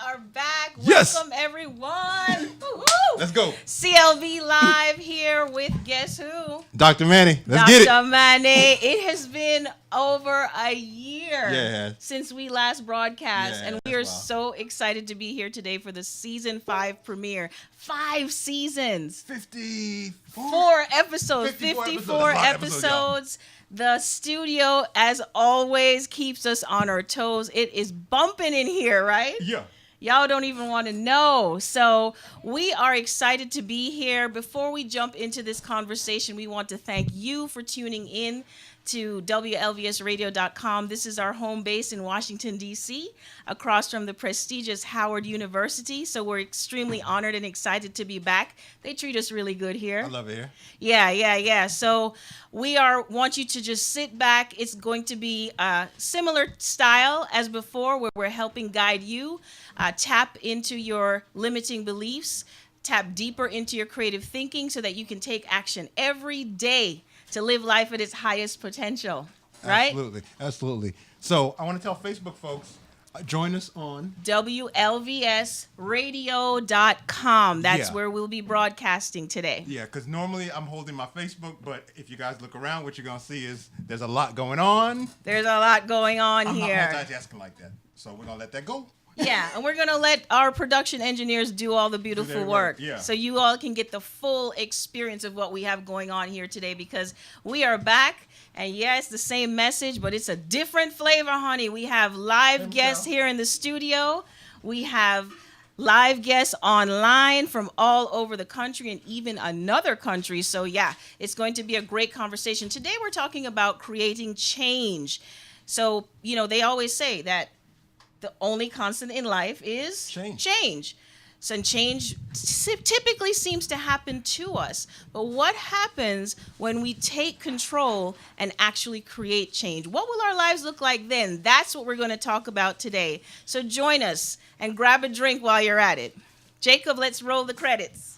are back. Yes. Welcome, everyone. Let's go. CLB Live here with guess who? Dr. Manny. Let's get it. Dr. Manny. It has been over a year since we last broadcast, and we are so excited to be here today for the season 5 premiere. 5 seasons. 54 episodes. 54 episodes. The studio, as always, keeps us on our toes. It is bumping in here, right? Yeah. Y'all don't even want to know. So we are excited to be here. Before we jump into this conversation, we want to thank you for tuning in to WLVSradio.com. This is our home base in Washington, D.C., across from the prestigious Howard University. So we're extremely honored and excited to be back. They treat us really good here. I love it here. Yeah. So we want you to just sit back. It's going to be a similar style as before, where we're helping guide you, tap into your limiting beliefs, tap deeper into your creative thinking so that you can take action every day to live life at its highest potential, right? Absolutely. So I want to tell Facebook folks, join us on WLVSradio.com. That's where we'll be broadcasting today. Yeah, because normally I'm holding my Facebook, but if you guys look around, what you're going to see is there's a lot going on. There's a lot going on I'm here. not multitasking like that, so we're going to let that go. Yeah, and we're going to let our production engineers do all the beautiful work. Yeah. So you all can get the full experience of what we have going on here today, because we are back. And yeah, it's the same message, but it's a different flavor, honey. We have live guests here in the studio. We have live guests online from all over the country and even another country. So yeah, it's going to be a great conversation. Today we're talking about creating change. So, they always say that the only constant in life is change. So change typically seems to happen to us. But what happens when we take control and actually create change? What will our lives look like then? That's what we're going to talk about today. So join us and grab a drink while you're at it. Jacob, let's roll the credits.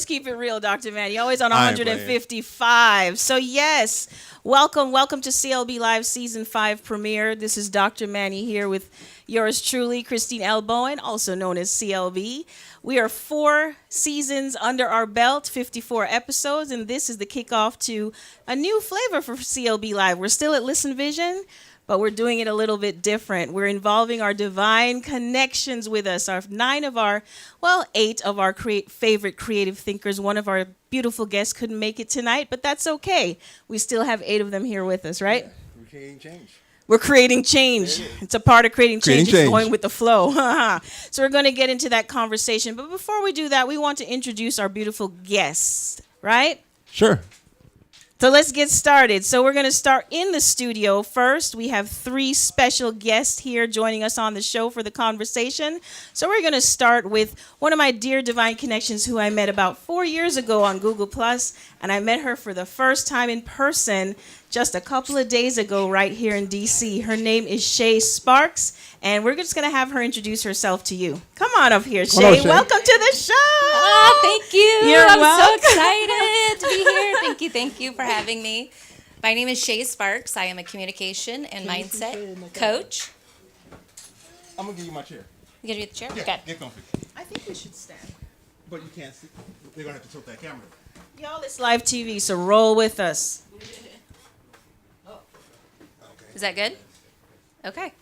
Keep it real, Dr. Manny. Always on 155. So yes, welcome to CLB Live Season 5 premiere. This is Dr. Manny here with yours truly, Christine L. Bowen, also known as CLB. We are 4 seasons under our belt, 54 episodes, and this is the kickoff to a new flavor for CLB Live. We're still at Listen Vision, but we're doing it a little bit different. We're involving our divine connections with us. 8 of our favorite creative thinkers. One of our beautiful guests couldn't make it tonight, but that's okay. We still have 8 of them here with us, right? Yeah, we're creating change. We're creating change. It's a part of creating change. It's going with the flow. So we're going to get into that conversation. But before we do that, we want to introduce our beautiful guests, right? Sure. So let's get started. So we're going to start in the studio first. We have 3 special guests here joining us on the show for the conversation. So we're going to start with one of my dear divine connections who I met about 4 years ago on Google+, and I met her for the first time in person just a couple of days ago right here in D.C. Her name is Shay Sparks, And we're just going to have her introduce herself to you. Come on up here, Hello, Shay. Shay. Welcome to the show. Oh, thank you. You're I'm welcome. so excited to be here. Thank you for having me. My name is Shay Sparks. I am a communication and mindset coach. I'm gonna give you my chair. You gonna do the chair? Yeah, Okay. get comfy. I think we should stand. But you can't see. They're gonna have to tilt that camera. Y'all, it's live TV, so roll with us. Is that good? Okay.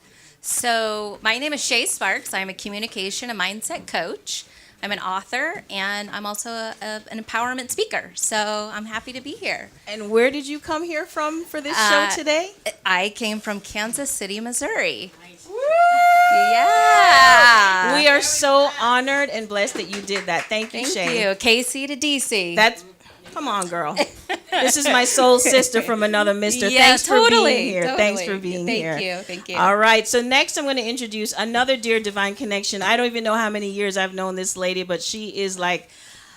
So my name is Shay Sparks. I'm a communication and mindset coach. I'm an author, and I'm also an empowerment speaker. So I'm happy to be here. And where did you come here from for this show today? I came from Kansas City, Missouri. Woo! Yeah. We are so honored and blessed that you did that. Thank you, Thank Shay. you. KC to DC. That's come on, girl. This is my soul sister from another mister. Yeah, Thanks for totally, being here. totally. Thanks for being here. Thank you. Thank you. All right. So next, I'm going to introduce another dear divine connection. I don't even know how many years I've known this lady, but she is like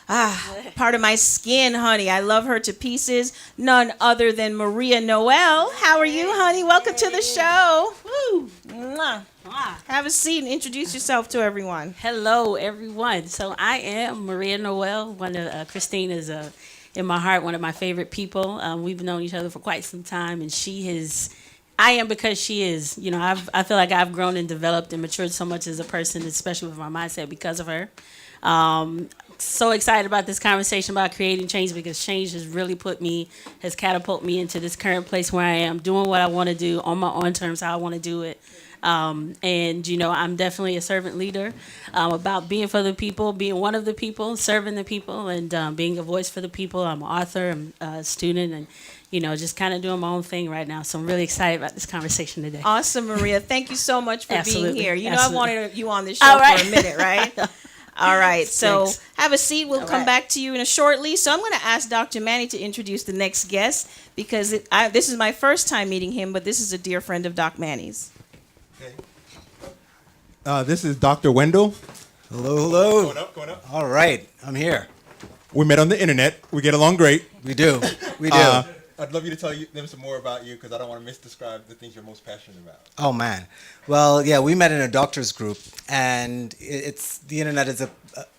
part of my skin, honey. I love her to pieces. None other than Maria Noel. How are you, honey? Welcome to the show. Woo. Mwah. Have a seat and introduce yourself to everyone. Hello, everyone. So I am Maria Noel. One of Christine is in my heart, one of my favorite people. We've known each other for quite some time, and she is. I am because she is. You know, I feel like I've grown and developed and matured so much as a person, especially with my mindset, because of her. So excited about this conversation about creating change, because change has catapulted me into this current place where I am doing what I want to do on my own terms, how I want to do it. And, you know, I'm definitely a servant leader, about being for the people, being one of the people, serving the people, and being a voice for the people. I'm an author, I'm a student, and, you know, just kind of doing my own thing right now. So I'm really excited about this conversation today. Awesome, Maria. Thank you so much for being Absolutely. here. You know, Absolutely. I wanted you on this show All right. for a minute, right? All right. So Thanks. have a seat. We'll All come right. back to you in a shortly. So I'm going to ask Dr. Manny to introduce the next guest, because this is my first time meeting him, but this is a dear friend of Doc Manny's. This is Dr. Wendell. Hello, hello. Going up. All right, I'm here. We met on the internet. We get along great. We do. We do. I'd love you to tell them some more about you, because I don't want to misdescribe the things you're most passionate about. Oh man. Well, yeah, we met in a doctor's group, and the internet is an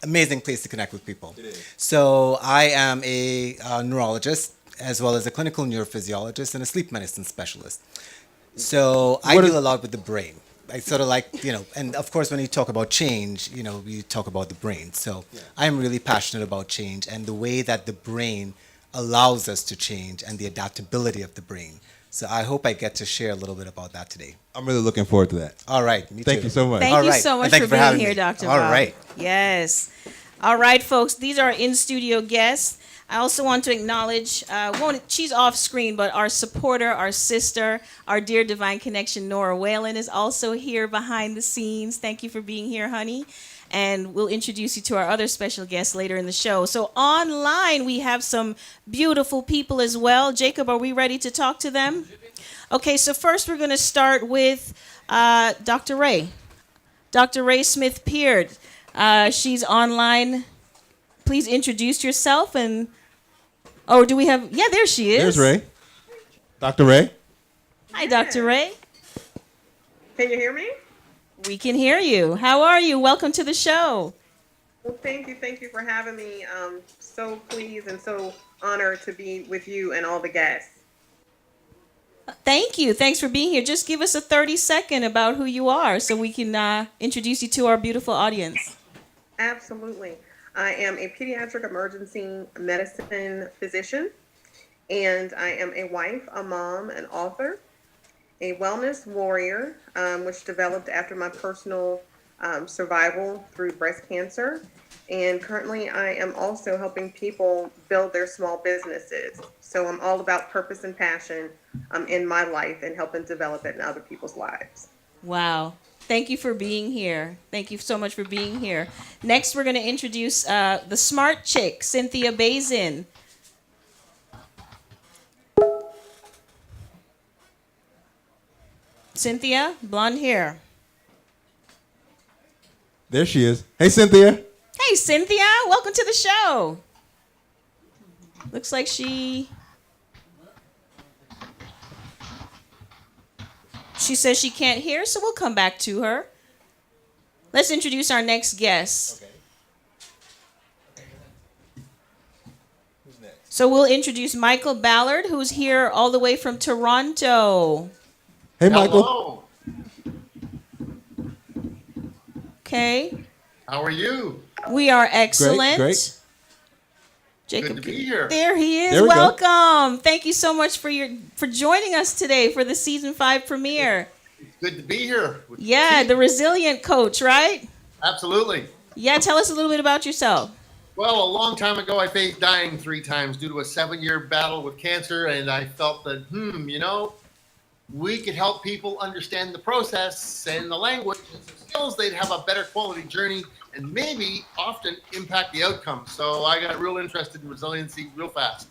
amazing place to connect with people. It is. So I am a neurologist, as well as a clinical neurophysiologist and a sleep medicine specialist. So I deal a lot with the brain. I sort of like, you know, and of course when you talk about change, you know, you talk about the brain. So I'm really passionate about change and the way that the brain allows us to change and the adaptability of the brain. So I hope I get to share a little bit about that today. I'm really looking forward to that. All right. Me Thank too. you so much. Thank All you right. so And much thank for you for being having here, me. Dr. All Bob. right. Yes. All right, folks. These are our in-studio guests. I also want to acknowledge, she's off screen, but our supporter, our sister, our dear divine connection, Nora Whalen, is also here behind the scenes. Thank you for being here, honey. And we'll introduce you to our other special guests later in the show. So online, we have some beautiful people as well. Jacob, are we ready to talk to them? Okay, so first we're going to start with Dr. Ray. Dr. Ray Smith-Peard. She's online. Please introduce yourself and... Oh, do we have... Yeah, there she is. There's Ray. Dr. Ray. Hi, Dr. Ray. Can you hear me? We can hear you. How are you? Welcome to the show. Well, thank you for having me. So pleased and so honored to be with you and all the guests. Thank you. Thanks for being here. Just give us a 30-second about who you are so we can introduce you to our beautiful audience. Absolutely. I am a pediatric emergency medicine physician, and I am a wife, a mom, an author, a wellness warrior, which developed after my personal survival through breast cancer. And currently I am also helping people build their small businesses. So I'm all about purpose and passion in my life and helping develop it in other people's lives. Wow. Thank you for being here. Thank you so much for being here. Next, we're going to introduce the smart chick, Cynthia Bazin. Cynthia, blonde hair. There she is. Hey, Cynthia. Hey, Cynthia, welcome to the show. Looks like she She says she can't hear, so we'll come back to her. Let's introduce our next guest. Okay. So we'll introduce Michael Ballard, who's here all the way from Toronto. Hey, Michael. Hello. Okay. How are you? We are excellent. Great. Jacob, Good to be here. there he is. There we go. Welcome. Thank you so much for joining us today for the season 5 premiere. It's good to be here. with Yeah, you. the resilient coach, right? Absolutely. Yeah, tell us a little bit about yourself. Well, a long time ago, I faced dying 3 times due to a 7-year battle with cancer, and I felt that, we could help people understand the process and the language and some skills. They'd have a better quality journey and maybe often impact the outcome. So I got real interested in resiliency real fast.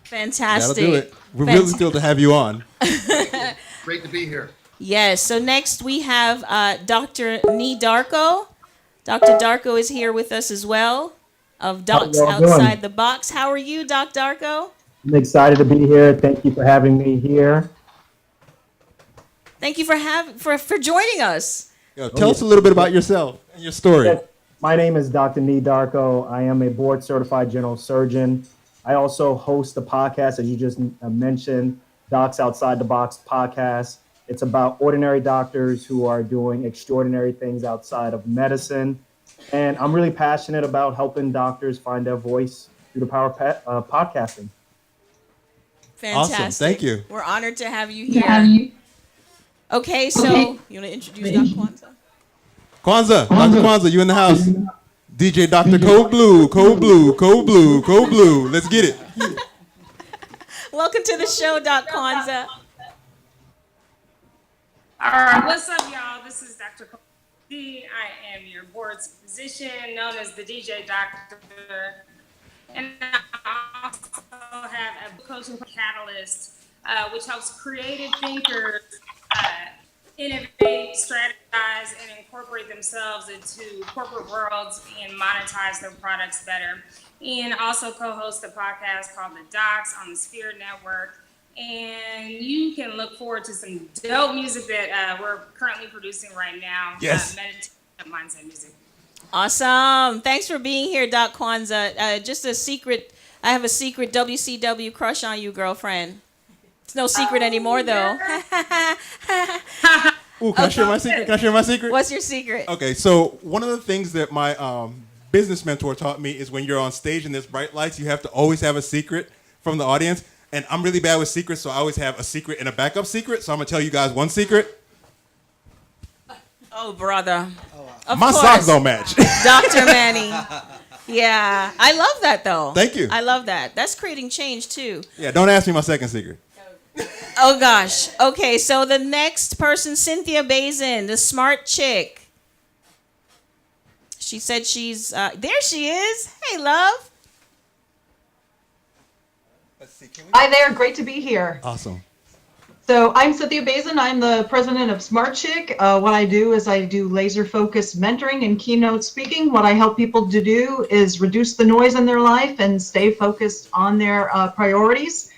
Fantastic. That'll do it. We're really thrilled to have you on. Great to be here. Yes, so next we have Dr. Nee Darko. Dr. Darko is here with us as well, of Docs y'all doing? Outside the Box. How are you, Doc Darko? I'm excited to be here. Thank you for having me here. Thank you for joining us. Tell us a little bit about yourself and your story. Yes, my name is Dr. Nee Darko. I am a board certified general surgeon. I also host the podcast, as you just mentioned, Docs Outside the Box podcast. It's about ordinary doctors who are doing extraordinary things outside of medicine. And I'm really passionate about helping doctors find their voice through the power of podcasting. Fantastic. Awesome. Thank you. We're honored to have you here. Okay, so you want to introduce Doc Kwanzaa? Kwanzaa, Dr. Kwanzaa, you in the house. DJ Dr. Code Blue, Code Blue, Code Blue, Code Blue. Let's get it. Welcome to the show, Doc Kwanzaa. All right, what's up, y'all? This is Dr. D. I am your board's physician, known as the DJ Doctor, and I also have a coaching catalyst, which helps creative thinkers innovate, strategize, and incorporate themselves into corporate worlds and monetize their products better. And also co-host a podcast called The Docs on the Sphere Network. And you can look forward to some dope music that we're currently producing right now. Yes. Meditation mindset music. Awesome. Thanks for being here, Doc Kwanzaa. Just a secret, I have a secret WCW crush on you, girlfriend. It's no secret anymore, though. Ooh, can I share my secret? Can I share my secret? What's your secret? Okay, so one of the things that my business mentor taught me is when you're on stage and there's bright lights, you have to always have a secret from the audience. And I'm really bad with secrets, so I always have a secret and a backup secret. So I'm going to tell you guys one secret. Oh, brother. Of My course. socks don't match. Dr. Manny. Yeah. I love that, though. Thank you. I love that. That's creating change, too. Yeah, don't ask me my second secret. Oh, gosh. Okay, so the next person, Cynthia Bazin, the smart chick. She said she's, there she is. Hey, love. Let's see, can we... Hi there, great to be here. Awesome. So I'm Cynthia Bazin. I'm the president of Smart Chick. What I do is I do laser focused mentoring and keynote speaking. What I help people to do is reduce the noise in their life and stay focused on their priorities.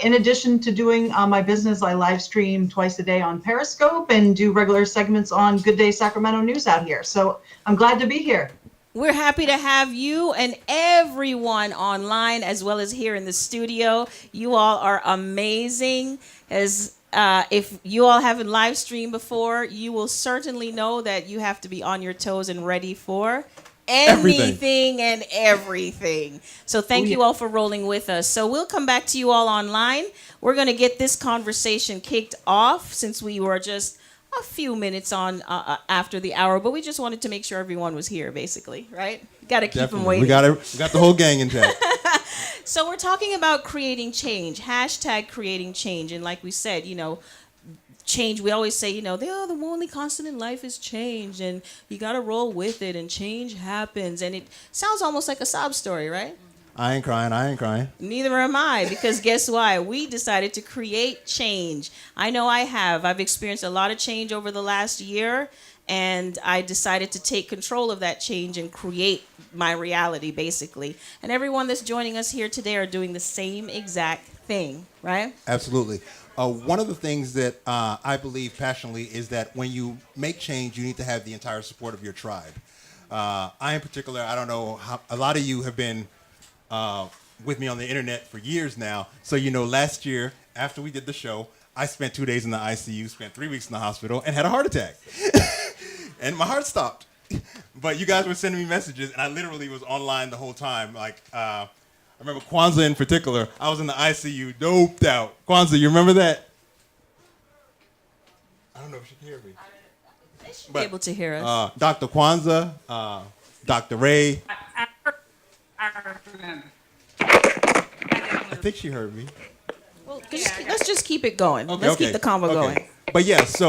In addition to doing my business, I live stream twice a day on Periscope and do regular segments on Good Day Sacramento News out here. So I'm glad to be here. We're happy to have you and everyone online as well as here in the studio. You all are amazing. As if you all haven't live streamed before, you will certainly know that you have to be on your toes and ready for anything and everything. So thank you all for rolling with us. So we'll come back to you all online. We're going to get this conversation kicked off since we were just a few minutes on after the hour, but we just wanted to make sure everyone was here, basically, right? Got to keep them waiting. We got the whole gang in chat. So we're talking about creating change, hashtag creating change. And like we said, change, we always say, the only constant in life is change, and you got to roll with it, and change happens. And it sounds almost like a sob story, right? I ain't crying. Neither am I, because guess why? We decided to create change. I know I have. I've experienced a lot of change over the last year, and I decided to take control of that change and create my reality, basically. And everyone that's joining us here today are doing the same exact thing, right? Absolutely. one of the things that I believe passionately is that when you make change, you need to have the entire support of your tribe. I, in particular, I don't know how a lot of you have been with me on the internet for years now. So, last year, after we did the show, I spent 2 days in the ICU, spent 3 weeks in the hospital, and had a heart attack. And my heart stopped. But you guys were sending me messages, and I literally was online the whole time. I remember Kwanzaa in particular. I was in the ICU, doped out. Kwanzaa, you remember that? I don't know if she can hear me. They should be able to hear us. Dr. Kwanzaa, Dr. Ray. I remember. I think she heard me. Well, let's just keep it going. Let's keep the convo going. But yeah, so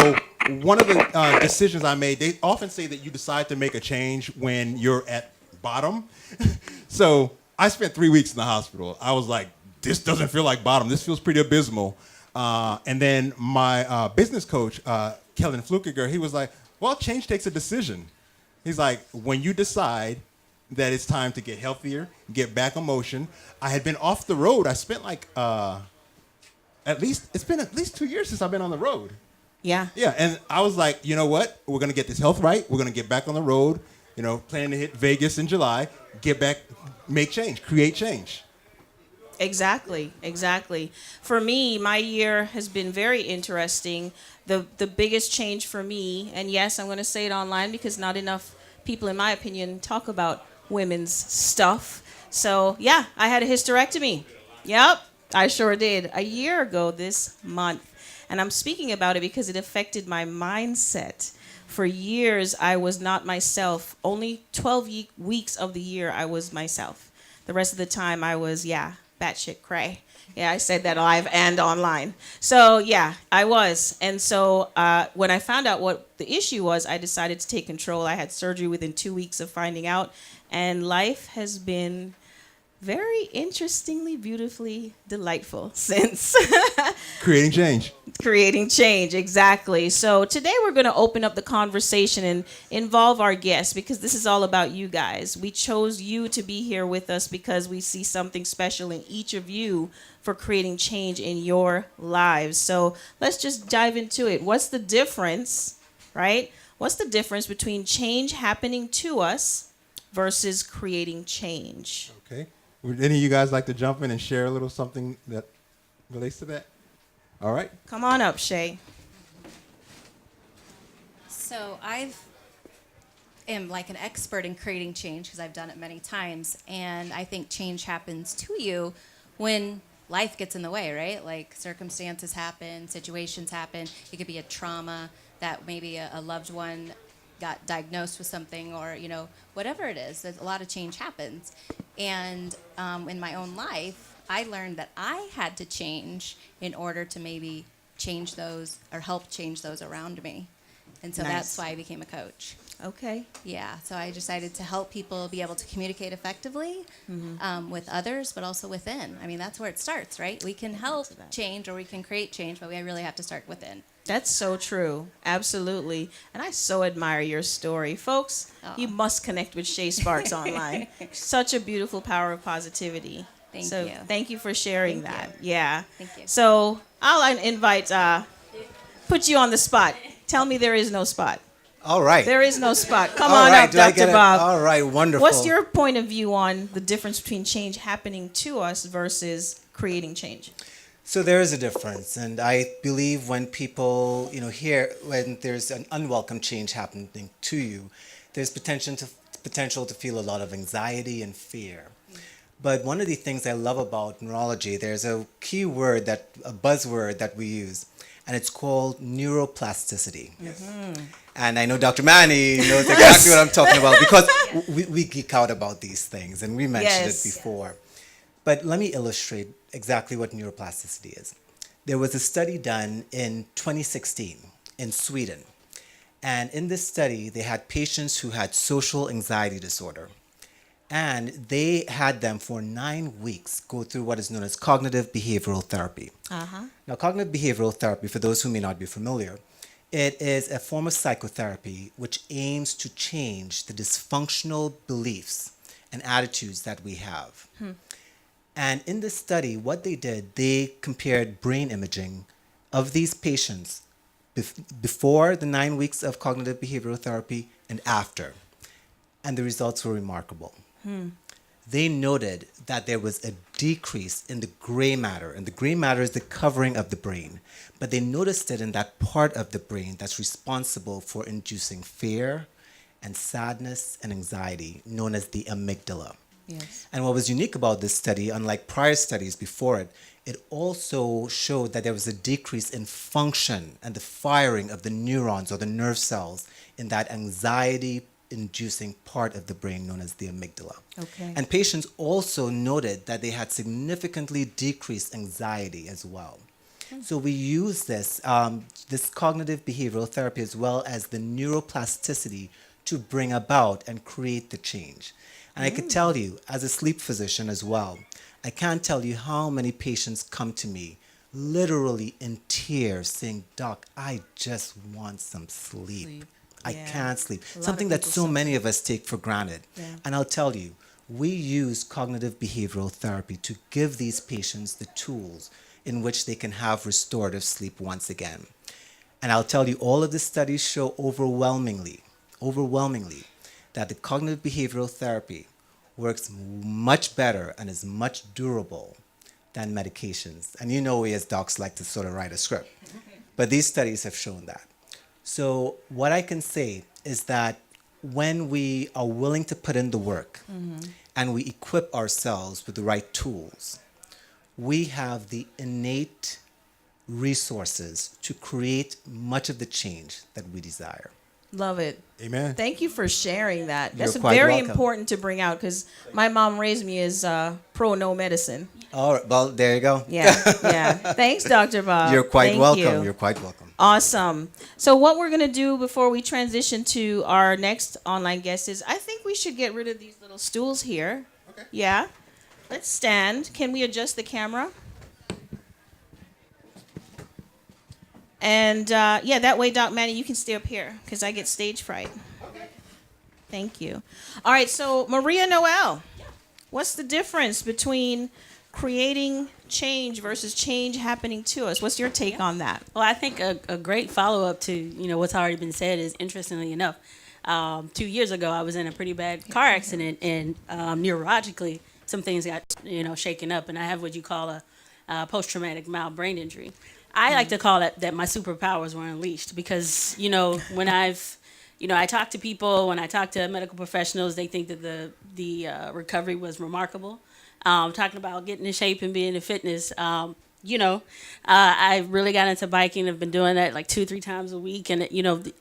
one of the decisions I made, they often say that you decide to make a change when you're at bottom. So I spent 3 weeks in the hospital. I was like, this doesn't feel like bottom. This feels pretty abysmal. And then my business coach, Kellen Flukiger, he was like, well, change takes a decision. He's like, when you decide that it's time to get healthier, get back on motion. I had been off the road. I spent it's been at least 2 years since I've been on the road. Yeah. Yeah, and I was like, you know what? We're going to get this health right. We're going to get back on the road, planning to hit Vegas in July, get back, make change, create change. Exactly. For me, my year has been very interesting. The biggest change for me, and yes, I'm going to say it online because not enough people, in my opinion, talk about women's stuff. So, yeah, I had a hysterectomy. Yep, I sure did. A year ago this month. And I'm speaking about it because it affected my mindset. For years, I was not myself. Only 12 weeks of the year, I was myself. The rest of the time, I was, batshit cray. Yeah, I said that live and online. So, yeah, I was. And so when I found out what the issue was, I decided to take control. I had surgery within 2 weeks of finding out. And life has been very interestingly, beautifully delightful since. Creating change. Creating change, exactly. So today we're going to open up the conversation and involve our guests because this is all about you guys. We chose you to be here with us because we see something special in each of you for creating change in your lives. So let's just dive into it. What's the difference, right? What's the difference between change happening to us versus creating change? Okay. Would any of you guys like to jump in and share a little something that relates to that? All right. Come on up, Shay. So am like an expert in creating change because I've done it many times. And I think change happens to you when life gets in the way, right? Like circumstances happen, situations happen. It could be a trauma that maybe a loved one got diagnosed with something or, whatever it is. A lot of change happens. And in my own life, I learned that I had to change in order to maybe change those or help change those around me. And so that's why I became a coach. Okay. Yeah, so I decided to help people be able to communicate effectively with others, but also within. I mean, that's where it starts, right? We can help change or we can create change, but we really have to start within. That's so true. Absolutely. And I so admire your story. Folks, you must connect with Shay Sparks online. Such a beautiful power of positivity. Thank you. Thank you for sharing that. Yeah. Thank you. So I'll invite, put you on the spot. Tell me there is no spot. All right. There is no spot. Come All on right, up, do I Dr. get it? Bob. All right, wonderful. What's your point of view on the difference between change happening to us versus creating change? So there is a difference, and I believe when people, when there's an unwelcome change happening to you, there's potential to feel a lot of anxiety and fear. But one of the things I love about neurology, there's a key word, a buzzword that we use, and it's called neuroplasticity. Mm-hmm. And I know Dr. Manny knows exactly what I'm talking about because we geek out about these things, and we mentioned it before. But let me illustrate exactly what neuroplasticity is. There was a study done in 2016 in Sweden. And in this study, they had patients who had social anxiety disorder. And they had them for 9 weeks go through what is known as cognitive behavioral therapy. Uh-huh. Now, cognitive behavioral therapy, for those who may not be familiar, it is a form of psychotherapy which aims to change the dysfunctional beliefs and attitudes that we have. And in this study, what they did, they compared brain imaging of these patients before the 9 weeks of cognitive behavioral therapy and after. And the results were remarkable. They noted that there was a decrease in the gray matter, and the gray matter is the covering of the brain. But they noticed it in that part of the brain that's responsible for inducing fear and sadness and anxiety, known as the amygdala. Yes. And what was unique about this study, unlike prior studies before it, it also showed that there was a decrease in function and the firing of the neurons or the nerve cells in that anxiety-inducing part of the brain known as the amygdala. Okay. And patients also noted that they had significantly decreased anxiety as well. So we use this cognitive behavioral therapy as well as the neuroplasticity to bring about and create the change. And I could tell you, as a sleep physician as well, I can't tell you how many patients come to me literally in tears saying, "Doc, I just want some sleep. I Yeah. can't sleep." A lot of Something that people so suffer. many of us take for granted. Yeah. And I'll tell you, we use cognitive behavioral therapy to give these patients the tools in which they can have restorative sleep once again. And I'll tell you, all of the studies show overwhelmingly, that the cognitive behavioral therapy works much better and is much durable than medications. And you know we as docs like to sort of write a script. But these studies have shown that. So what I can say is that when we are willing to put in the work and we equip ourselves with the right tools, we have the innate resources to create much of the change that we desire. Love it. Amen. Thank you for sharing that. That's You're quite very welcome. important to bring out because my mom raised me as pro no medicine. All right, well, there you go. Yeah, yeah. Thanks, Dr. Bob. You're quite Thank welcome. you. You're quite welcome. Awesome. So what we're going to do before we transition to our next online guest is I think we should get rid of these little stools here. Okay. Yeah. Let's stand. Can we adjust the camera? And yeah, that way, Doc Manny, you can stay up here because I get stage fright. Okay. Thank you. All right, so Maria Noel, what's the difference between creating change versus change happening to us? What's your take on that? Well, I think a great follow-up to what's already been said is, interestingly enough, 2 years ago I was in a pretty bad car accident, and neurologically some things got shaken up, and I have what you call a post-traumatic mild brain injury. I like to call it that my superpowers were unleashed because when I talk to people, when I talk to medical professionals, they think that the recovery was remarkable. Talking about getting in shape and being in fitness, I really got into biking. I've been doing that like 2-3 times a week. And,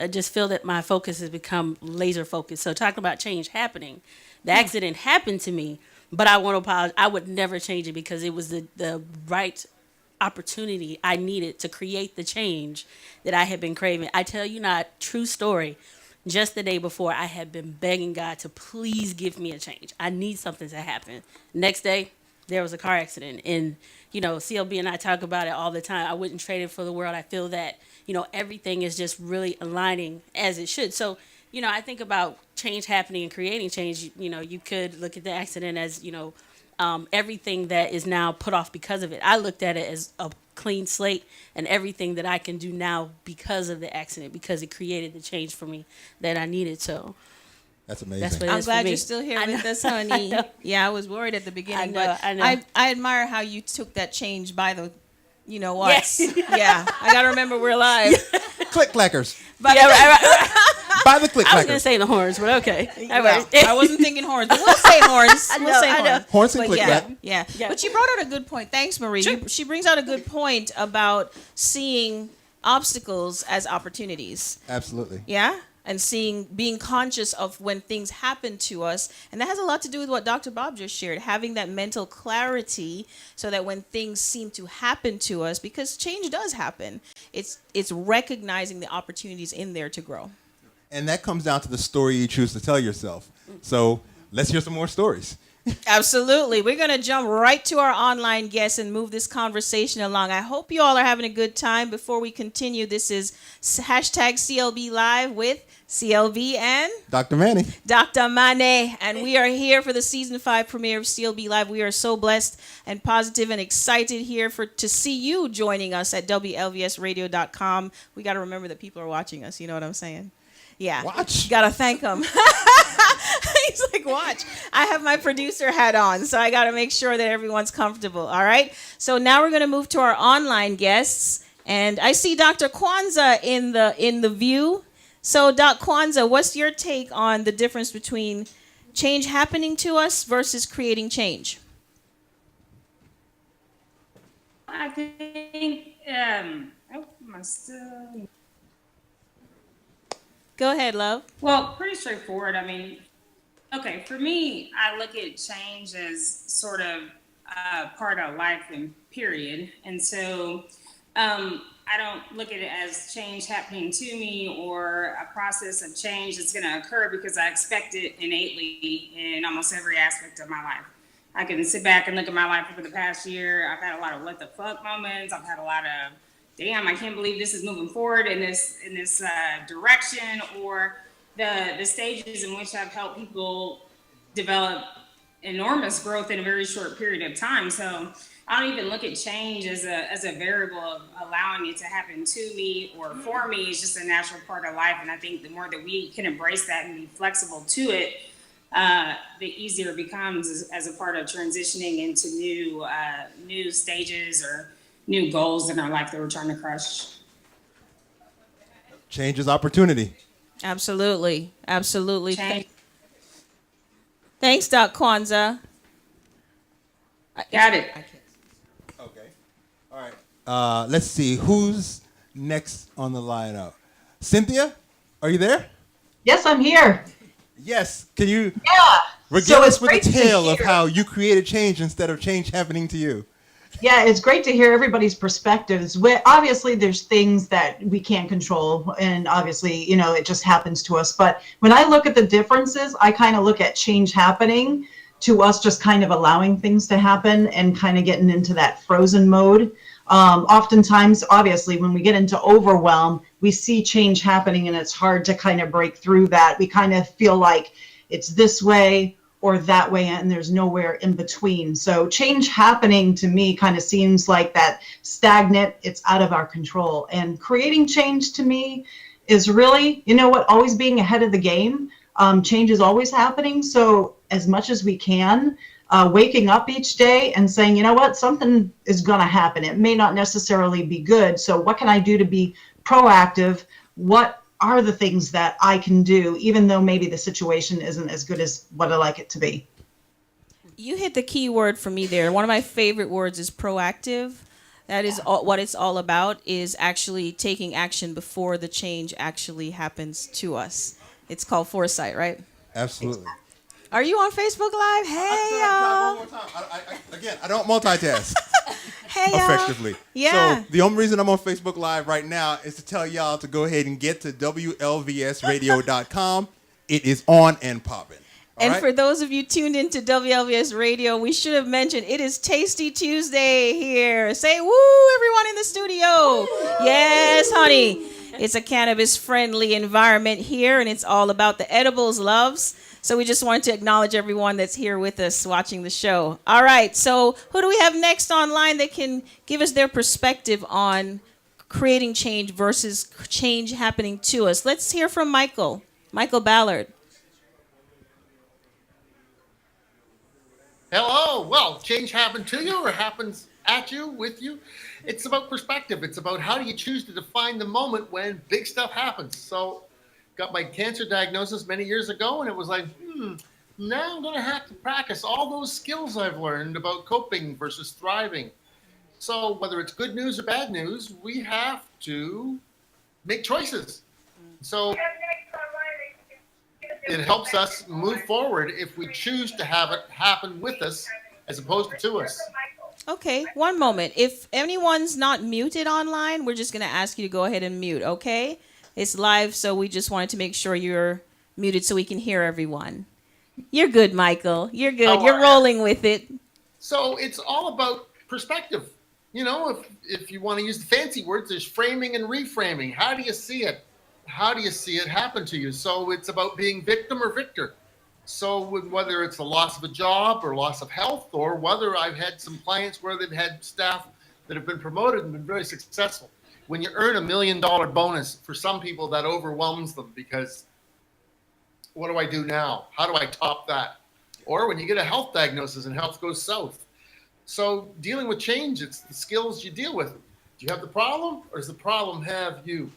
I just feel that my focus has become laser focused. So talking about change happening, the accident happened to me, but I want to apologize. I would never change it because it was the right opportunity I needed to create the change that I had been craving. I tell you not, true story. Just the day before, I had been begging God to please give me a change. I need something to happen. Next day, there was a car accident. And, CLB and I talk about it all the time. I wouldn't trade it for the world. I feel that, everything is just really aligning as it should. So, I think about change happening and creating change. You could look at the accident as, everything that is now put off because of it. I looked at it as a clean slate and everything that I can do now because of the accident, because it created the change for me that I needed. So That's amazing. that's what it I'm is for glad me. you're still here I with know. us, honey. I know. Yeah, I was worried at the beginning, I know, but I know. I admire how you took that change by the, what? Yes. Yeah, I gotta remember we're live. Click clackers. But Yeah, right. By the click I was gonna clackers. say the horns, but okay. All well, right. I wasn't thinking horns, but we'll say horns. I know, We'll say I know. horns. Horns and But click yeah, clack. yeah, Yeah. But she brought out a good point. Thanks, Marie. She brings out a good point about seeing obstacles as opportunities. Absolutely. Yeah. And being conscious of when things happen to us. And that has a lot to do with what Dr. Bob just shared, having that mental clarity so that when things seem to happen to us, because change does happen, it's recognizing the opportunities in there to grow. And that comes down to the story you choose to tell yourself. So let's hear some more stories. Absolutely. We're going to jump right to our online guests and move this conversation along. I hope you all are having a good time. Before we continue, this is hashtag CLB Live with CLB and Dr. Manny. Dr. Mane. And we are here for the season 5 premiere of CLB Live. We are so blessed and positive and excited here to see you joining us at WLVSradio.com. We got to remember that people are watching us. You know what I'm saying? Yeah. Watch. Got to thank them. He's like, watch. I have my producer hat on, so I got to make sure that everyone's comfortable. All right. So now we're going to move to our online guests, and I see Dr. Kwanzaa in the view. So, Doc Kwanzaa, what's your take on the difference between change happening to us versus creating change? I think, Go ahead, love. well, pretty straightforward. I mean, okay, for me, I look at change as sort of part of life and period. And so I don't look at it as change happening to me or a process of change that's going to occur because I expect it innately in almost every aspect of my life. I can sit back and look at my life over the past year. I've had a lot of what the fuck moments. I've had a lot of, damn, I can't believe this is moving forward in this direction, or the stages in which I've helped people develop enormous growth in a very short period of time. So I don't even look at change as a variable of allowing it to happen to me or for me. It's just a natural part of life. And I think the more that we can embrace that and be flexible to it, the easier it becomes as a part of transitioning into new stages or new goals in our life that we're trying to crush. Change is opportunity. Absolutely. Absolutely. Change. Thanks, Doc Kwanzaa. Got it. Okay. All right. Let's see. Who's next on the lineup? Cynthia, are you there? Yes, I'm here. Yes. Can you Yeah. regale us with great a to tale of hear. how you created change instead of change happening to you? Yeah, it's great to hear everybody's perspectives. Obviously, there's things that we can't control, and obviously, it just happens to us. But when I look at the differences, I kind of look at change happening to us just kind of allowing things to happen and kind of getting into that frozen mode. Oftentimes, obviously, when we get into overwhelm, we see change happening and it's hard to kind of break through that. We kind of feel like it's this way or that way, and there's nowhere in between. So change happening to me kind of seems like that stagnant, it's out of our control. And creating change to me is really, always being ahead of the game. Change is always happening. So as much as we can, waking up each day and saying, you know what, something is going to happen. It may not necessarily be good. So what can I do to be proactive? What are the things that I can do, even though maybe the situation isn't as good as what I like it to be? You hit the key word for me there. One of my favorite words is proactive. That is what it's all about, is actually taking action before the change actually happens to us. It's called foresight, right? Absolutely. Are you on Facebook Live? Hey, y'all. Again, I don't multitask Hey, y'all. effectively. Yeah. So the only reason I'm on Facebook Live right now is to tell y'all to go ahead and get to WLVSradio.com. It is on and popping. All And right? for those of you tuned into WLVS Radio, we should have mentioned it is Tasty Tuesday here. Say woo, everyone in the studio. Yes, honey. It's a cannabis-friendly environment here, and it's all about the edibles, loves. So we just wanted to acknowledge everyone that's here with us watching the show. All right, so who do we have next online that can give us their perspective on creating change versus change happening to us? Let's hear from Michael Ballard. Hello. Well, change happened to you or happens at you, with you? It's about perspective. It's about how do you choose to define the moment when big stuff happens. So got my cancer diagnosis many years ago, and it was like, now I'm going to have to practice all those skills I've learned about coping versus thriving. So whether it's good news or bad news, we have to make choices. So it helps us move forward if we choose to have it happen with us as opposed to us. Okay, one moment. If anyone's not muted online, we're just going to ask you to go ahead and mute, okay? It's live, so we just wanted to make sure you're muted so we can hear everyone. You're good, Michael. You're good. How You're are ya? rolling with it. So it's all about perspective. You know, if you want to use the fancy words, there's framing and reframing. How do you see it? How do you see it happen to you? So it's about being victim or victor. So whether it's the loss of a job or loss of health, or whether I've had some clients where they've had staff that have been promoted and been very successful. When you earn $1 million bonus, for some people that overwhelms them because what do I do now? How do I top that? Or when you get a health diagnosis and health goes south. So dealing with change, it's the skills you deal with. Do you have the problem, or does the problem have you?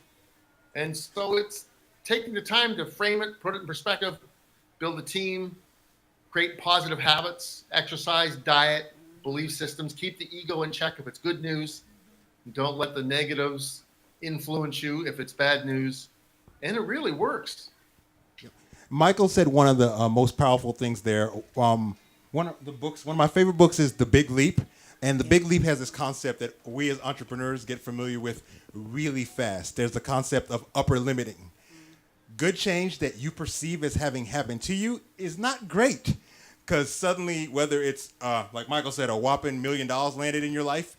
And so it's taking the time to frame it, put it in perspective, build a team, create positive habits, exercise, diet, belief systems, keep the ego in check if it's good news. Don't let the negatives influence you if it's bad news. And it really works. Michael said one of the most powerful things there. One of my favorite books is The Big Leap. And The Big Leap has this concept that we as entrepreneurs get familiar with really fast. There's the concept of upper limiting. Good change that you perceive as having happened to you is not great. Because suddenly, whether it's, like Michael said, a whopping $1 million landed in your life,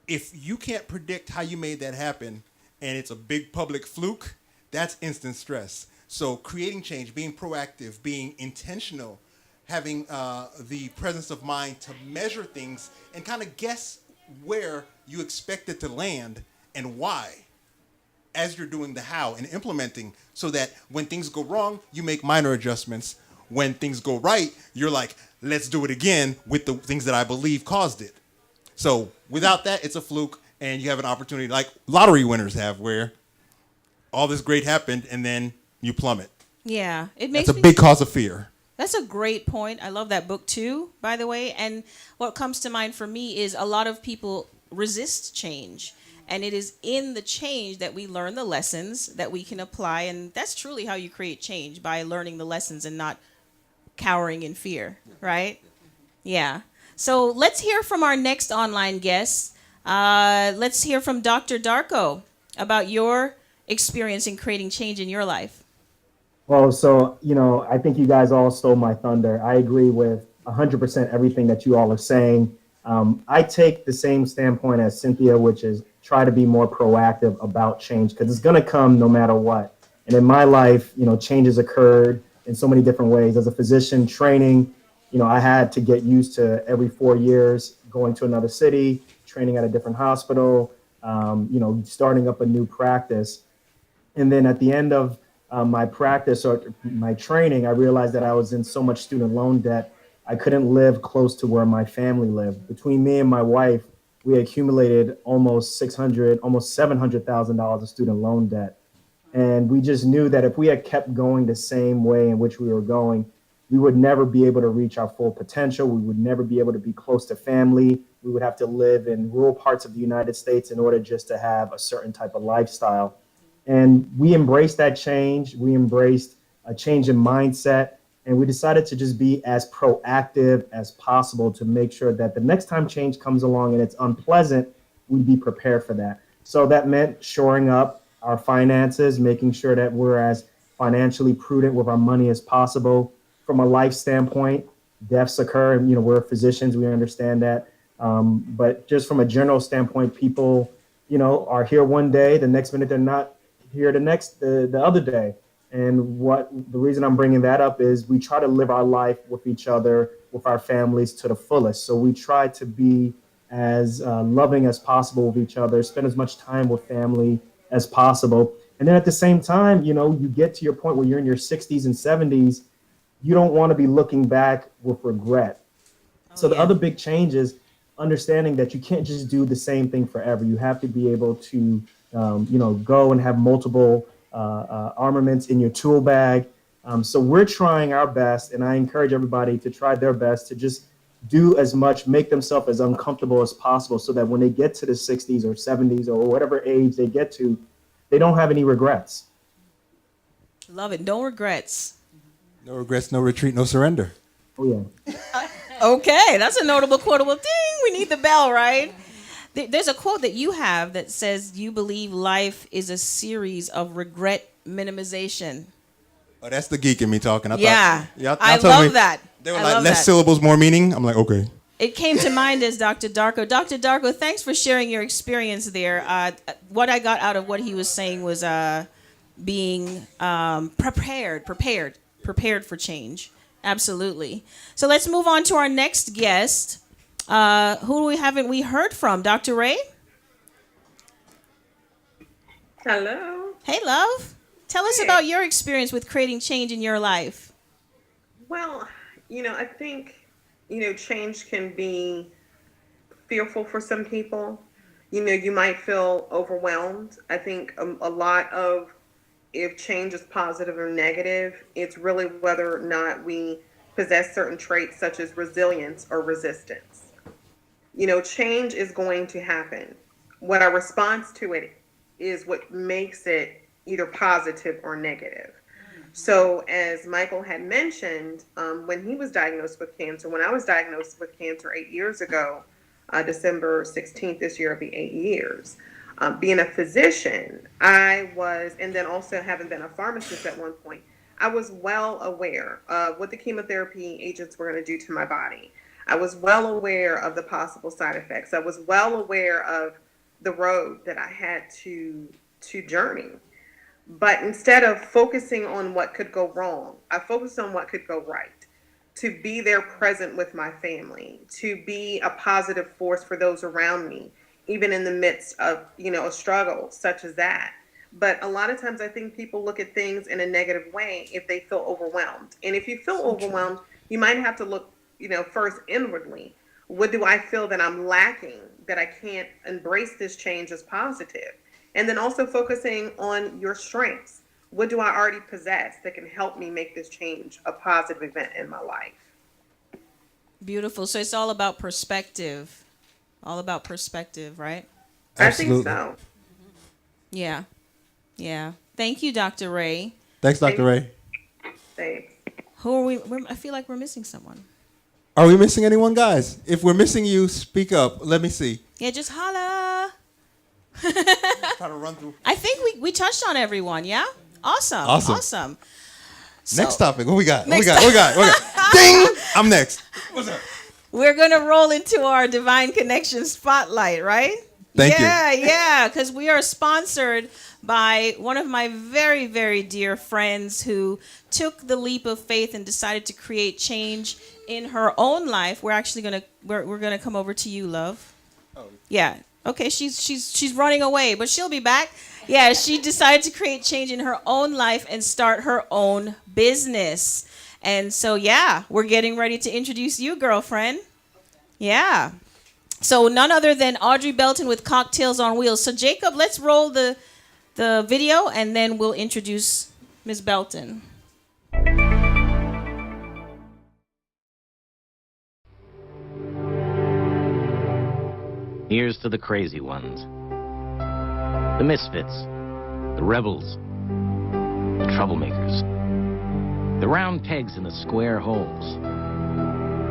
if you can't predict how you made that happen and it's a big public fluke, that's instant stress. So creating change, being proactive, being intentional, having the presence of mind to measure things and kind of guess where you expect it to land and why as you're doing the how and implementing, so that when things go wrong, you make minor adjustments. When things go right, you're like, let's do it again with the things that I believe caused it. So without that, it's a fluke, and you have an opportunity like lottery winners have, where all this great happened and then you plummet. Yeah, it makes That's a big cause of fear. That's a great point. I love that book too, by the way. And what comes to mind for me is a lot of people resist change. And it is in the change that we learn the lessons that we can apply. And that's truly how you create change, by learning the lessons and not cowering in fear, right? Yeah. So let's hear from our next online guest. Let's hear from Dr. Darko about your experience in creating change in your life. Well, so, I think you guys all stole my thunder. I agree with 100% everything that you all are saying. I take the same standpoint as Cynthia, which is try to be more proactive about change, because it's going to come no matter what. And in my life, changes occurred in so many different ways. As a physician training, I had to get used to every 4 years going to another city, training at a different hospital, starting up a new practice. And then at the end of my practice or my training, I realized that I was in so much student loan debt, I couldn't live close to where my family lived. Between me and my wife, we accumulated almost $700,000 of student loan debt. And we just knew that if we had kept going the same way in which we were going, we would never be able to reach our full potential. We would never be able to be close to family. We would have to live in rural parts of the United States in order just to have a certain type of lifestyle. And we embraced that change. We embraced a change in mindset. And we decided to just be as proactive as possible to make sure that the next time change comes along and it's unpleasant, we'd be prepared for that. So that meant shoring up our finances, making sure that we're as financially prudent with our money as possible. From a life standpoint, deaths occur, and we're physicians, we understand that. But just from a general standpoint, people, are here one day, the next minute they're not here the other day. And the reason I'm bringing that up is we try to live our life with each other, with our families to the fullest. So we try to be as loving as possible with each other, spend as much time with family as possible. And then at the same time, you get to your point where you're in your 60s and 70s, you don't want to be looking back with regret. So the other big change is understanding that you can't just do the same thing forever. You have to be able to, go and have multiple armaments in your tool bag. So we're trying our best, and I encourage everybody to try their best to just do as much, make themselves as uncomfortable as possible, so that when they get to the 60s or 70s or whatever age they get to, they don't have any regrets. Love it. No regrets. No regrets, no retreat, no surrender. Oh, yeah. Okay, that's a notable quotable. Ding, we need the bell, right? There's a quote that you have that says you believe life is a series of regret minimization. Oh, that's the geek in me talking. Yeah. Y'all I told love me that. They were I like love less that. syllables, more meaning. I'm like, okay. It came to mind as Dr. Darko. Dr. Darko, thanks for sharing your experience there. What I got out of what he was saying was being prepared for change. Absolutely. So let's move on to our next guest. Who haven't we heard from? Dr. Ray? Hello. Hey, love. Tell us about your experience with creating change in your life. Well, I think, change can be fearful for some people. You might feel overwhelmed. I think a lot of if change is positive or negative, it's really whether or not we possess certain traits such as resilience or resistance. Change is going to happen. What our response to it is what makes it either positive or negative. So as Michael had mentioned, when he was diagnosed with cancer, when I was diagnosed with cancer 8 years ago, December 16th this year, it'll be 8 years. Being a physician, I was, and then also having been a pharmacist at one point, I was well aware of what the chemotherapy agents were going to do to my body. I was well aware of the possible side effects. I was well aware of the road that I had to journey. But instead of focusing on what could go wrong, I focused on what could go right. To be there present with my family, to be a positive force for those around me, even in the midst of, a struggle such as that. But a lot of times I think people look at things in a negative way if they feel overwhelmed. And if you feel overwhelmed, you might have to look, first inwardly. What do I feel that I'm lacking, that I can't embrace this change as positive? And then also focusing on your strengths. What do I already possess that can help me make this change a positive event in my life? Beautiful. So it's all about perspective. All about perspective, right? Absolutely. I think so. Yeah. Yeah. Thank you, Dr. Ray. Thanks, Dr. Ray. Thanks. Who are we? I feel like we're missing someone. Are we missing anyone, guys? If we're missing you, speak up. Let me see. Yeah, just holla. Try to run through. I think we touched on everyone, yeah? Awesome. Awesome. So, Next topic. What we got? Next What we got? Ding! I'm next. What's up? we're going to roll into our Divine Connection Spotlight, right? Thank you. Yeah, because we are sponsored by one of my very, very dear friends who took the leap of faith and decided to create change in her own life. We're actually we're gonna come over to you, love. Oh. Yeah. Okay, she's running away, but she'll be back. Yeah, she decided to create change in her own life and start her own business. And so, yeah, we're getting ready to introduce you, girlfriend. Yeah. So none other than Audrey Belton with Cocktails on Wheels. So Jacob, let's roll the video and then we'll introduce Ms. Belton. Here's to the crazy ones. The misfits. The rebels. The troublemakers. The round pegs in the square holes.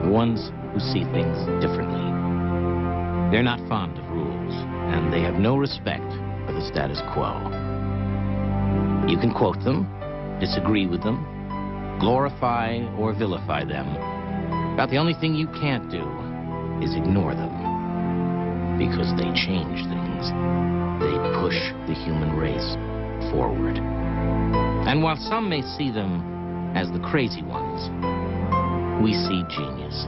The ones who see things differently. They're not fond of rules, and they have no respect for the status quo. You can quote them, disagree with them, glorify or vilify them. About the only thing you can't do is ignore them. Because they change things. They push the human race forward. And while some may see them as the crazy ones, we see genius.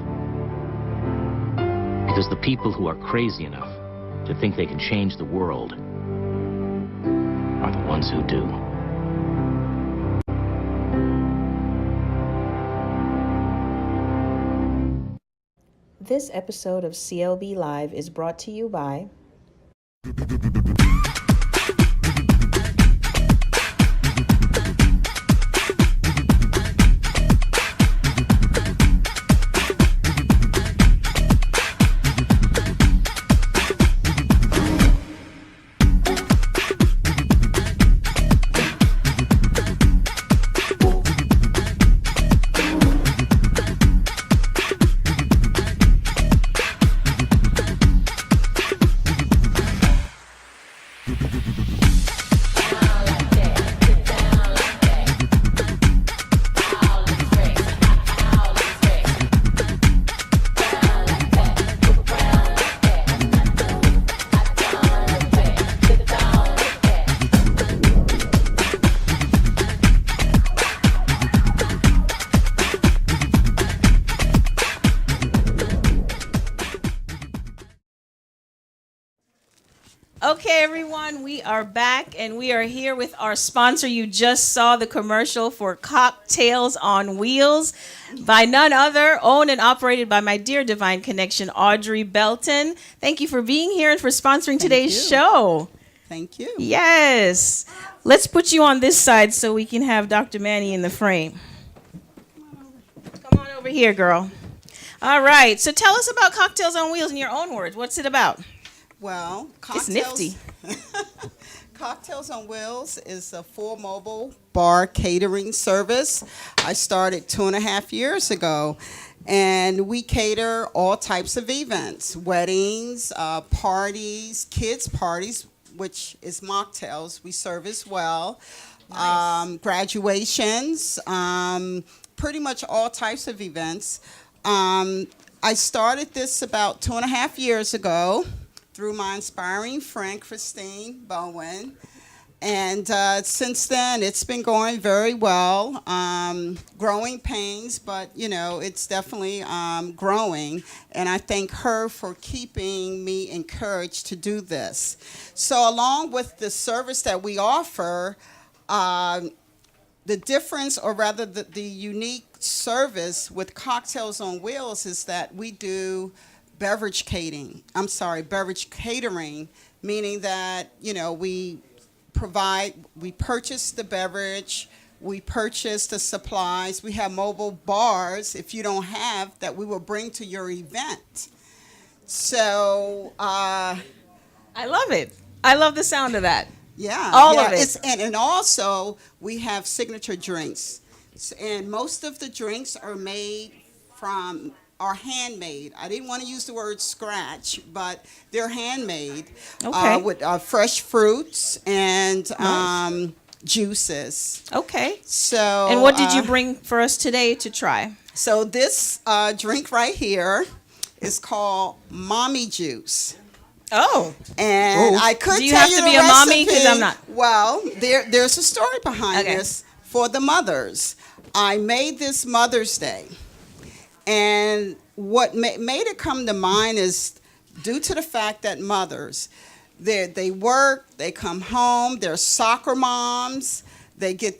Because the people who are crazy enough to think they can change the world are the ones who do. This episode of CLB Live is brought to you by Okay, everyone, we are back and we are here with our sponsor. You just saw the commercial for Cocktails on Wheels by none other, owned and operated by my dear Divine Connection, Audrey Belton. Thank you for being here and for sponsoring today's show. Thank you. Yes. Let's put you on this side so we can have Dr. Manny in the frame. Come on over here, girl. All right. So tell us about Cocktails on Wheels in your own words. What's it about? Well, It's nifty. Cocktails on Wheels is a full mobile bar catering service. I started 2.5 years ago, and we cater all types of events: weddings, parties, kids' parties, which is mocktails. We serve as well. Nice. Graduations, pretty much all types of events. I started this about 2.5 years ago through my inspiring friend, Christine Bowen. And since then, it's been going very well. Growing pains, but, it's definitely growing. And I thank her for keeping me encouraged to do this. So along with the service that we offer, the difference, or rather the unique service with Cocktails on Wheels is that we do beverage catering, meaning that, we purchase the beverage, we purchase the supplies, we have mobile bars, if you don't have, that we will bring to your event. So, I love it. I love the sound of that. yeah. All of it. And also, we have signature drinks. And most of the drinks are handmade. I didn't want to use the word scratch, but they're handmade. Okay. With fresh fruits and Nice. Juices. Okay. So. And what did you bring for us today to try? So this drink right here is called Mommy Juice. Oh. And I could Do you tell have you to the be a mommy? recipe. 'Cause I'm not. Well, there's a story behind Okay. this for the mothers. I made this Mother's Day. And what made it come to mind is due to the fact that mothers, they work, they come home, they're soccer moms, they do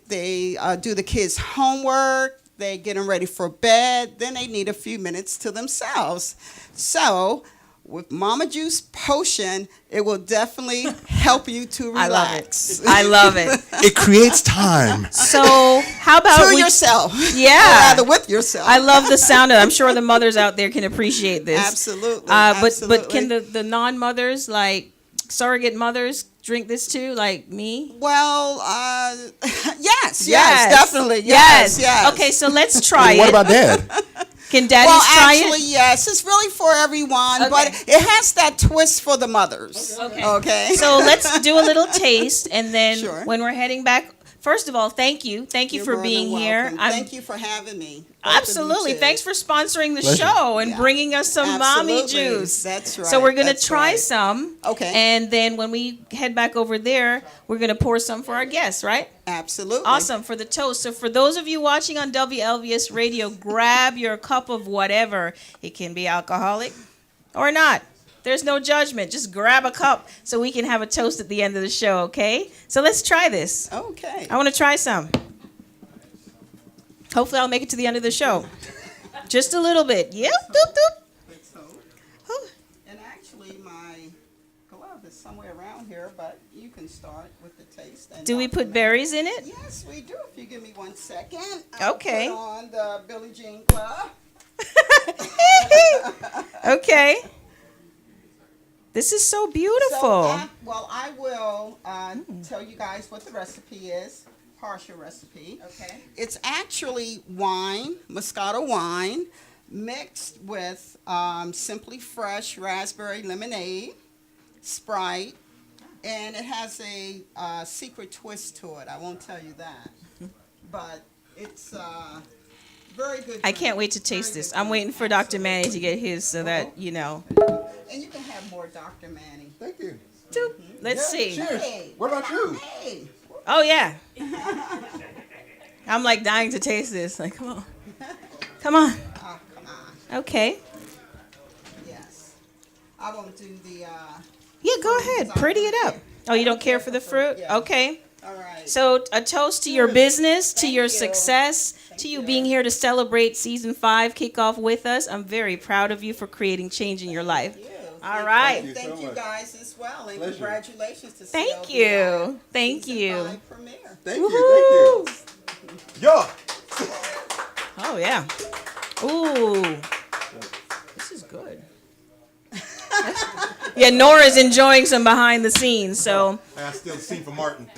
the kids' homework, they get them ready for bed, then they need a few minutes to themselves. So with Mama Juice Potion, it will definitely help you to relax. I love it. It creates time. So how about To yourself. Yeah. Or rather with yourself. I love the sound of it. I'm sure the mothers out there can appreciate this. Absolutely. But can the non-mothers, like surrogate mothers, drink this too, like me? Well, yes, definitely. Yes. Yes. Okay, so let's try What it. about Dad? Can daddies Well, try actually, it? yes. It's really for everyone, Okay. but it has that twist for the mothers. Okay. Okay. So let's do a little taste, and then Sure. when we're heading back, first of all, thank you You're for more being than here. welcome. Thank you for having me. Both of you Absolutely. too. Thanks for sponsoring the Pleasure. show and Yeah. bringing us some mommy Absolutely. juice. That's right. So we're going to That's try right. some. Okay. And then when we head back over there, we're going to pour some for our guests, right? Absolutely. Awesome, for the toast. So for those of you watching on WLVS Radio, grab your cup of whatever. It can be alcoholic or not. There's no judgment. Just grab a cup so we can have a toast at the end of the show, okay? So let's try this. Okay. I want to try some. Hopefully I'll make it to the end of the show. Just a little bit. Yep. Doop, doop. Let's hope. And actually, my glove is somewhere around here, but you can start with the taste. And Do we put berries in it? Yes, we do. If you give me 1 second. Okay. I'll put on the Billie Jean glove. Okay. This is so beautiful. So, I will tell you guys what the recipe is. Partial recipe. Okay. It's actually wine, Moscato wine, mixed with Simply Fresh raspberry lemonade, Sprite, and it has a secret twist to it. I won't tell you that, but it's very good. I can't wait to taste this. I'm waiting for Dr. Manny to get his so that, you know. And you can have more, Dr. Manny. Thank you. Doop. Let's see. Cheers. Hey. What about you? Hey. Oh, yeah. I'm like dying to taste this. Like, come on. Come on. Oh, come on. Okay. Yes. I won't do the Yeah, go ahead. Pretty it up. Oh, you don't care for the fruit? Okay. All right. So a toast to your business, to Thank your you. success, to you being here to celebrate season 5 kickoff with us. I'm very proud of you for creating change in your life. All right. Thank you guys as well, and congratulations to Thank CLB you. Thank season you. 5 premiere. Thank you. Yo. Oh yeah. Ooh. This is good. Yeah, Nora's enjoying some behind the scenes, so. I got still a scene for Martin.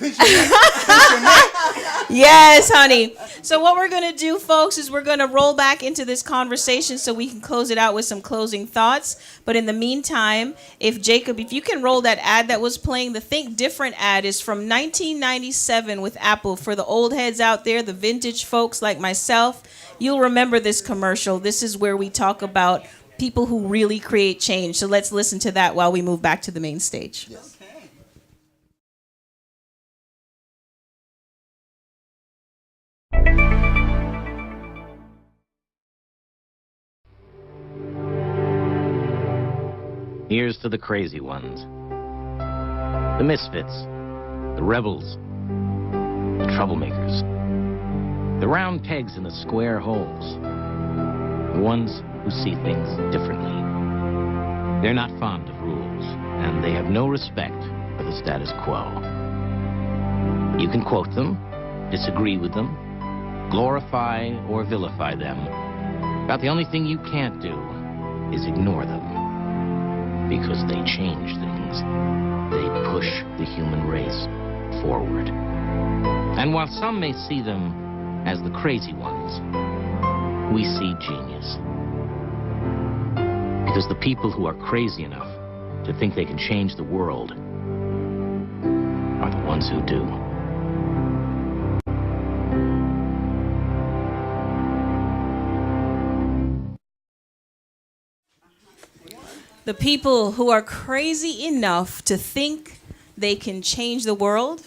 Yes, honey. So what we're going to do, folks, is we're going to roll back into this conversation so we can close it out with some closing thoughts. But in the meantime, if you can roll that ad that was playing, the Think Different ad is from 1997 with Apple. For the old heads out there, the vintage folks like myself, you'll remember this commercial. This is where we talk about people who really create change. So let's listen to that while we move back to the main stage. Yes. Here's to the crazy ones. The misfits. The rebels. The troublemakers. The round pegs in the square holes. The ones who see things differently. They're not fond of rules, and they have no respect for the status quo. You can quote them, disagree with them, glorify or vilify them, but the only thing you can't do is ignore them. Because they change things. They push the human race forward. And while some may see them as the crazy ones, we see genius. Because the people who are crazy enough to think they can change the world are the ones who do. The people who are crazy enough to think they can change the world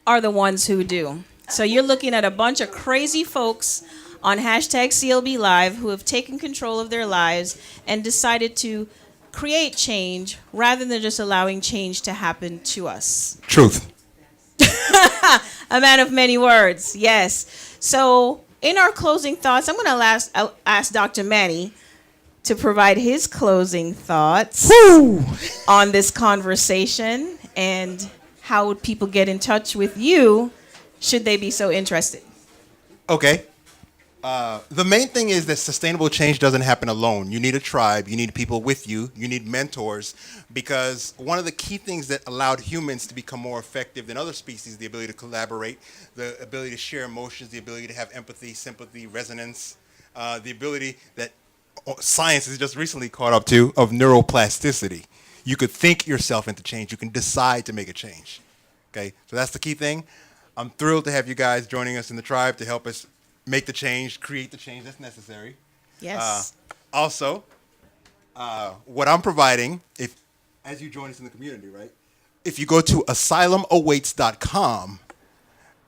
are the ones who do. So you're looking at a bunch of crazy folks on hashtag CLB Live who have taken control of their lives and decided to create change rather than just allowing change to happen to us. Truth. A man of many words, yes. So in our closing thoughts, I'm going to ask Dr. Manny to provide his closing thoughts on this conversation and how would people get in touch with you should they be so interested. Okay. The main thing is that sustainable change doesn't happen alone. You need a tribe. You need people with you. You need mentors, because one of the key things that allowed humans to become more effective than other species, the ability to collaborate, the ability to share emotions, the ability to have empathy, sympathy, resonance, the ability that science has just recently caught up to of neuroplasticity. You could think yourself into change. You can decide to make a change. Okay, so that's the key thing. I'm thrilled to have you guys joining us in the tribe to help us make the change, create the change that's necessary. Yes. Also, what I'm providing, as you join us in the community, right? If you go to asylumawaits.com,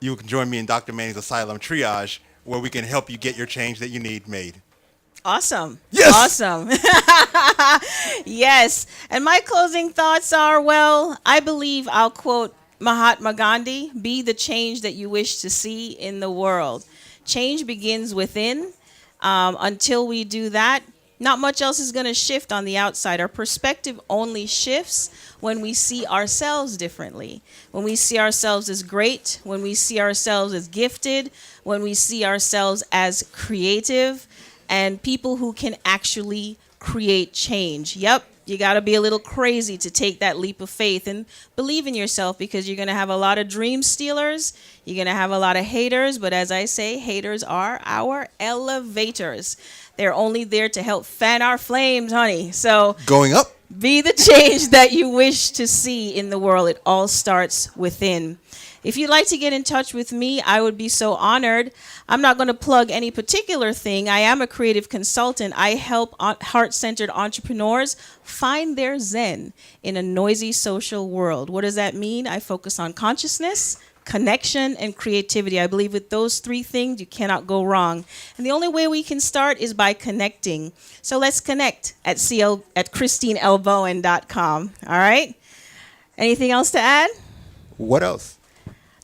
you can join me in Dr. Manny's Asylum Triage, where we can help you get your change that you need made. Awesome. Yes. Awesome. Yes. And my closing thoughts are, well, I believe I'll quote Mahatma Gandhi, be the change that you wish to see in the world. Change begins within. Until we do that, not much else is going to shift on the outside. Our perspective only shifts when we see ourselves differently, when we see ourselves as great, when we see ourselves as gifted, when we see ourselves as creative, and people who can actually create change. Yep, you got to be a little crazy to take that leap of faith and believe in yourself, because you're going to have a lot of dream stealers. You're going to have a lot of haters. But as I say, haters are our elevators. They're only there to help fan our flames, honey. So Going up. be the change that you wish to see in the world. It all starts within. If you'd like to get in touch with me, I would be so honored. I'm not going to plug any particular thing. I am a creative consultant. I help heart-centered entrepreneurs find their zen in a noisy social world. What does that mean? I focus on consciousness, connection, and creativity. I believe with those three things, you cannot go wrong. And the only way we can start is by connecting. So let's connect at christinelbowen.com. All right? Anything else to add? What else?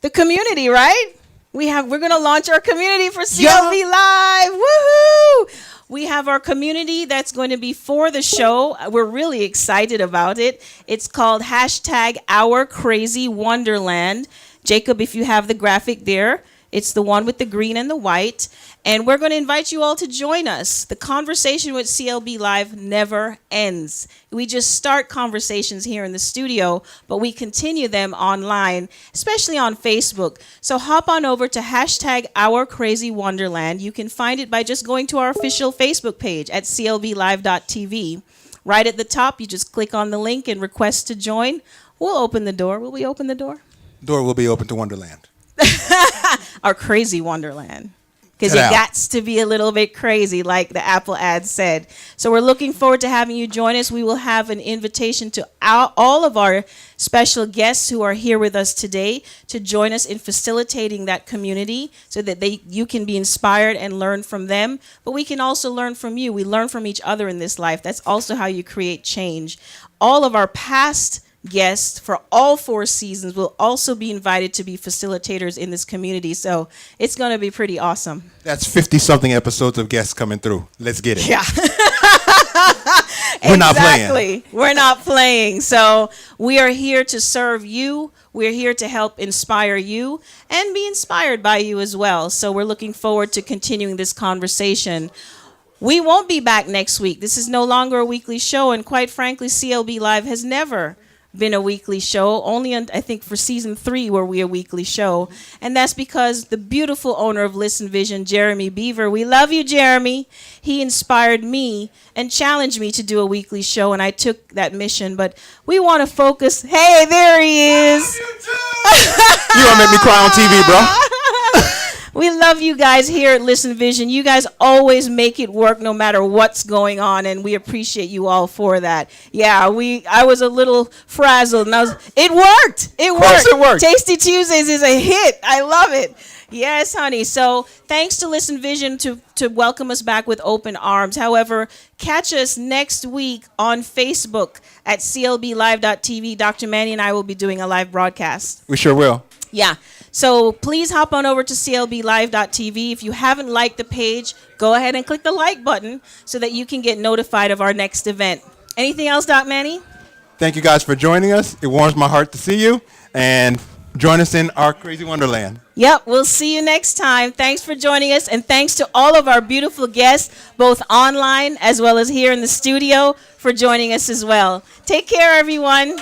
The community, right? We're going to launch our community for CLB Live. Woohoo! We have our community that's going to be for the show. We're really excited about it. It's called #OurCrazyWonderland. Jacob, if you have the graphic there, it's the one with the green and the white. And we're going to invite you all to join us. The conversation with CLB Live never ends. We just start conversations here in the studio, but we continue them online, especially on Facebook. So hop on over to #OurCrazyWonderland. You can find it by just going to our official Facebook page at clblive.tv. Right at the top, you just click on the link and request to join. We'll open the door. Will we open the door? Door will be open to Wonderland. Our crazy Wonderland. Because it gets to be a little bit crazy, like the Apple ad said. So we're looking forward to having you join us. We will have an invitation to all of our special guests who are here with us today to join us in facilitating that community so that you can be inspired and learn from them. But we can also learn from you. We learn from each other in this life. That's also how you create change. All of our past guests for all 4 seasons will also be invited to be facilitators in this community. So it's going to be pretty awesome. That's 50-something episodes of guests coming through. Let's get it. Yeah. We're not playing. Exactly. We're not playing. So we are here to serve you. We're here to help inspire you and be inspired by you as well. So we're looking forward to continuing this conversation. We won't be back next week. This is no longer a weekly show. And quite frankly, CLB Live has never been a weekly show, only I think for season 3 were we a weekly show, and that's because the beautiful owner of Listen Vision, Jeremy Beaver, we love you, Jeremy. He inspired me and challenged me to do a weekly show, and I took that mission. But we want to focus. Hey, there he is. You gonna make me cry on TV, bro? We love you guys here at Listen Vision. You guys always make it work no matter what's going on, and we appreciate you all for that. Yeah, I was a little frazzled, and it worked. It worked. Tasty Tuesdays is a hit. I love it. Yes, honey. So thanks to Listen Vision to welcome us back with open arms. However, catch us next week on Facebook at clblive.tv. Dr. Manny and I will be doing a live broadcast. We sure will. Yeah. So please hop on over to clblive.tv. If you haven't liked the page, go ahead and click the like button so that you can get notified of our next event. Anything else, Doc Manny? Thank you guys for joining us. It warms my heart to see you. And join us in our crazy wonderland. Yep, we'll see you next time. Thanks for joining us. And thanks to all of our beautiful guests, both online as well as here in the studio, for joining us as well. Take care, everyone.